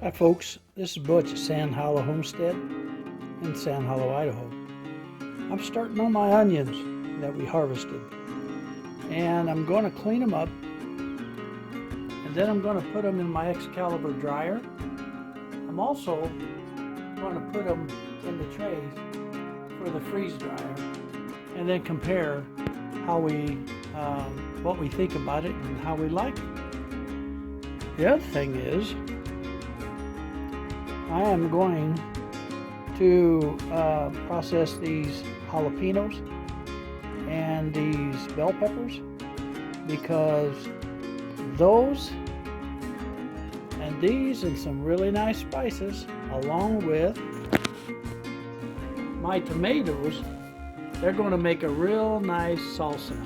Hi folks, this is Butch at Sand Hollow Homestead in Sand Hollow, Idaho. I'm starting on my onions that we harvested, and I'm going to clean them up, and then I'm going to put them in my Excalibur dryer. I'm also going to put them in the trays for the freeze dryer, and then compare how what we think about it and how we like it. The other thing is, I am going to process these jalapenos and these bell peppers, because those and these and some really nice spices, along with my tomatoes, they're going to make a real nice salsa.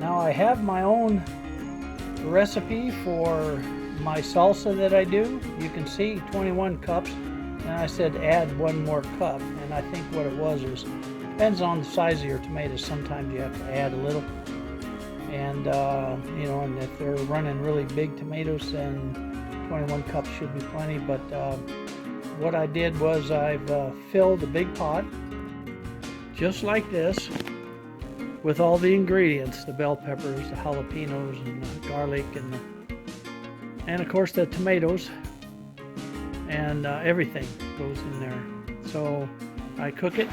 Now I have my own recipe for my salsa that I do. You can see 21 cups, and I said add one more cup, and I think what it was depends on the size of your tomatoes. Sometimes you have to add a little, and and if they're running really big tomatoes, then 21 cups should be plenty. But what I did was I've filled a big pot just like this with all the ingredients: the bell peppers, the jalapenos, and the garlic, and of course the tomatoes, and everything goes in there. So I cook it.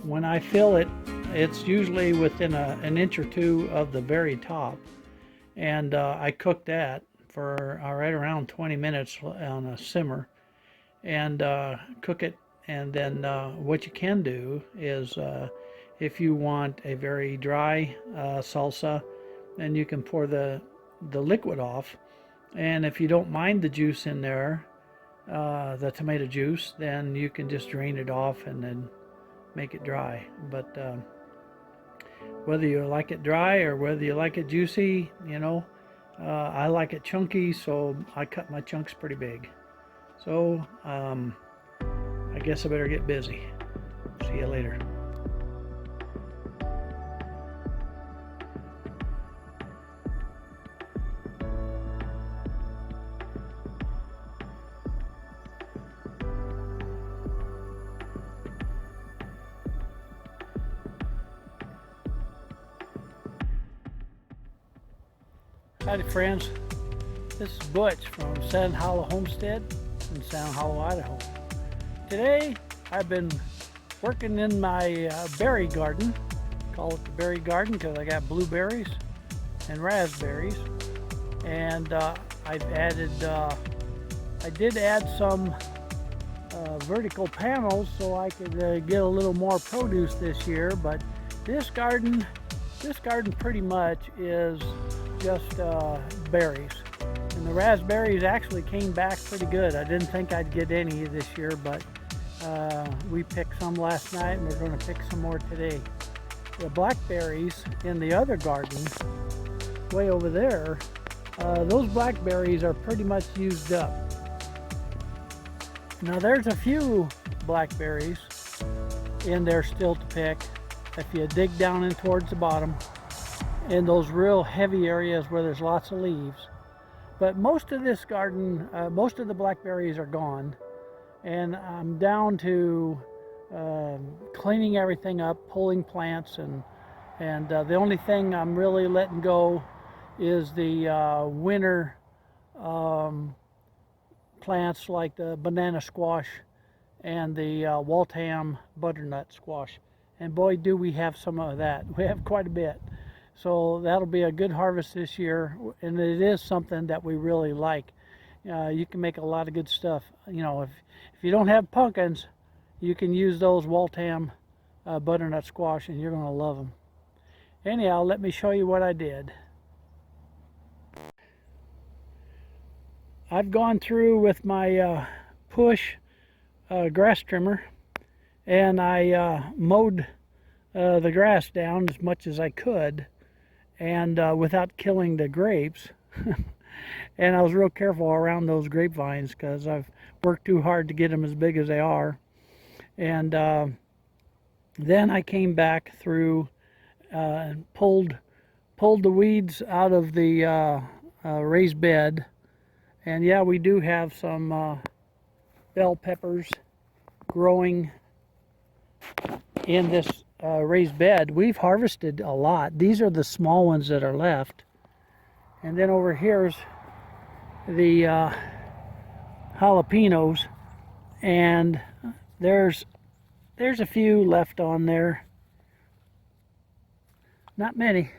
When I fill it, it's usually within an inch or two of the very top, and I cook that for right around 20 minutes on a simmer, and cook it. And then what you can do is, if you want a very dry salsa, then you can pour the liquid off. And if you don't mind the juice in there, the tomato juice, then you can just drain it off and then make it dry. But whether you like it dry or whether you like it juicy, I like it chunky, so I cut my chunks pretty big. So I guess I better get busy. See you later. Howdy friends, this is Butch from Sand Hollow Homestead in Sand Hollow, Idaho. Today I've been working in my berry garden. Call it the berry garden because I got blueberries and raspberries, and I've added, I did add some vertical panels so I could get a little more produce this year. But this garden pretty much is just berries, and the raspberries actually came back pretty good. I didn't think I'd get any this year, but we picked some last night, and we're going to pick some more today. The blackberries in the other garden way over there, those blackberries are pretty much used up. Now there's a few blackberries in there still to pick if you dig down in towards the bottom, in those real heavy areas where there's lots of leaves. But most of this garden, most of the blackberries are gone, and I'm down to cleaning everything up, pulling plants, and the only thing I'm really letting go is the winter plants like the banana squash and the Waltham butternut squash. And boy, do we have some of that. We have quite a bit. So that'll be a good harvest this year, and it is something that we really like. You can make a lot of good stuff. If you don't have pumpkins, you can use those Waltham butternut squash, and you're going to love them. Anyhow, let me show you what I did. I've gone through with my push grass trimmer, and I mowed the grass down as much as I could, and without killing the grapes. And I was real careful around those grapevines because I've worked too hard to get them as big as they are. And then I came back through and pulled the weeds out of the raised bed, And yeah, we do have some bell peppers growing in this raised bed. We've harvested a lot. These are the small ones that are left. And then over here's the jalapenos, and there's a few left on there. Not many.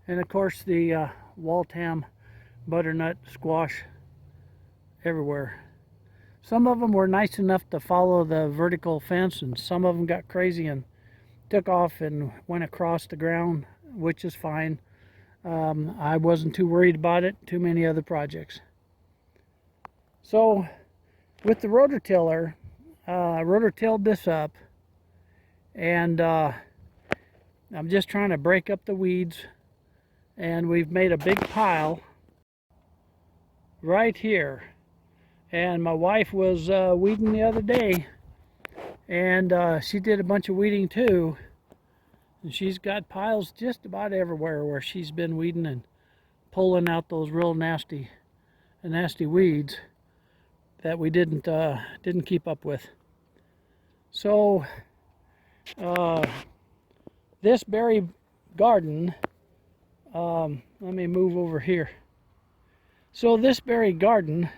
And of course the Waltham butternut squash everywhere. Some of them were nice enough to follow the vertical fence, and some of them got crazy and took off and went across the ground, which is fine. I wasn't too worried about it. Too many other projects. So with the rototiller, rototilled this up, and I'm just trying to break up the weeds, and we've made a big pile right here. And my wife was weeding the other day, and she did a bunch of weeding too, and she's got piles just about everywhere where she's been weeding and pulling out those real nasty weeds that we didn't keep up with. So this berry garden, let me move over here. So this berry garden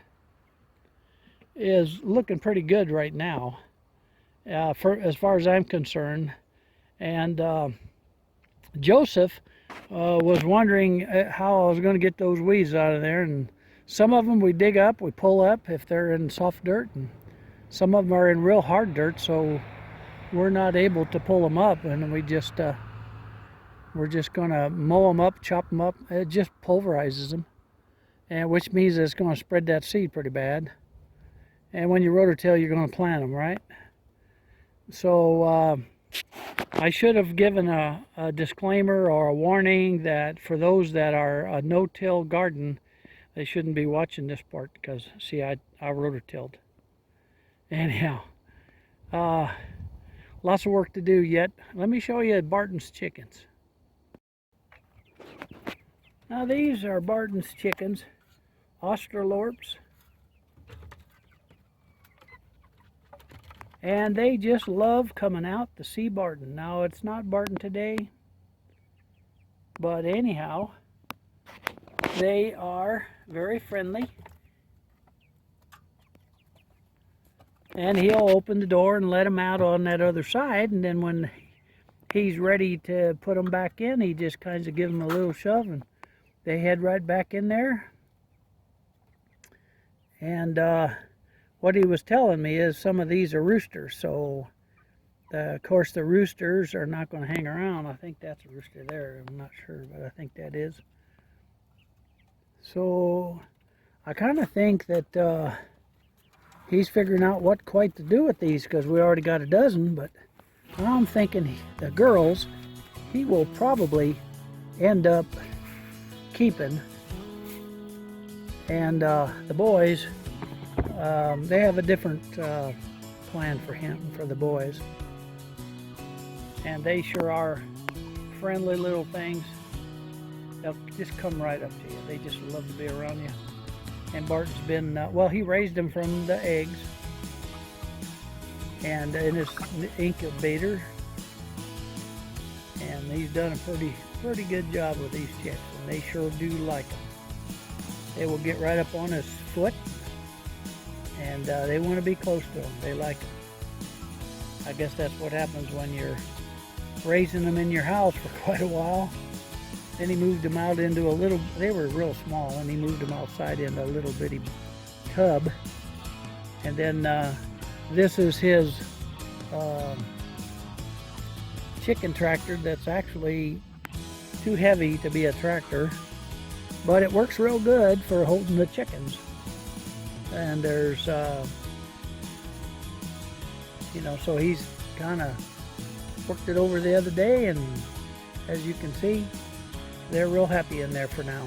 is looking pretty good right now, as far as I'm concerned. And Joseph was wondering how I was going to get those weeds out of there. And some of them we dig up, we pull up if they're in soft dirt, and some of them are in real hard dirt, so we're not able to pull them up, and we're just going to mow them up, chop them up. It just pulverizes them, and which means it's going to spread that seed pretty bad. And when you rototill, you're going to plant them, right? So I should have given a disclaimer or a warning that for those that are a no-till garden, they shouldn't be watching this part, because see, I rototilled. Anyhow, lots of work to do yet. Let me show you Barton's chickens. Now these are Barton's chickens, Australorps. And they just love coming out to see Barton. Now, it's not Barton today, but anyhow, they are very friendly. And he'll open the door and let them out on that other side, and then when he's ready to put them back in, he just kind of gives them a little shove, and they head right back in there. And what he was telling me is some of these are roosters, so of course the roosters are not going to hang around. I think that's a rooster there. I'm not sure, but I think that is. So I kind of think that he's figuring out what quite to do with these, because we already got a dozen, but I'm thinking the girls he will probably end up keeping, and the boys, they have a different plan for him, for the boys. And they sure are friendly little things. They'll just come right up to you. They just love to be around you. And Barton's been, well, he raised them from the eggs and in his incubator. And he's done a pretty good job with these chicks. And they sure do like them. They will get right up on his foot, and they want to be close to him. They like him. I guess that's what happens when you're raising them in your house for quite a while. Then he moved them out into a little, they were real small, and he moved them outside into a little bitty tub. And then this is his chicken tractor that's actually too heavy to be a tractor, but it works real good for holding the chickens. And there's, you know, so he's kind of worked it over the other day, and as you can see, they're real happy in there for now.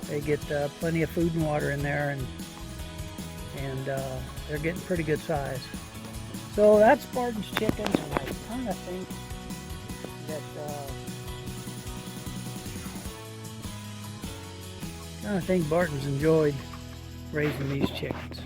They get plenty of food and water in there, and they're getting pretty good size. So that's Barton's chickens, and I kind of think that I think Barton's enjoyed raising these chickens.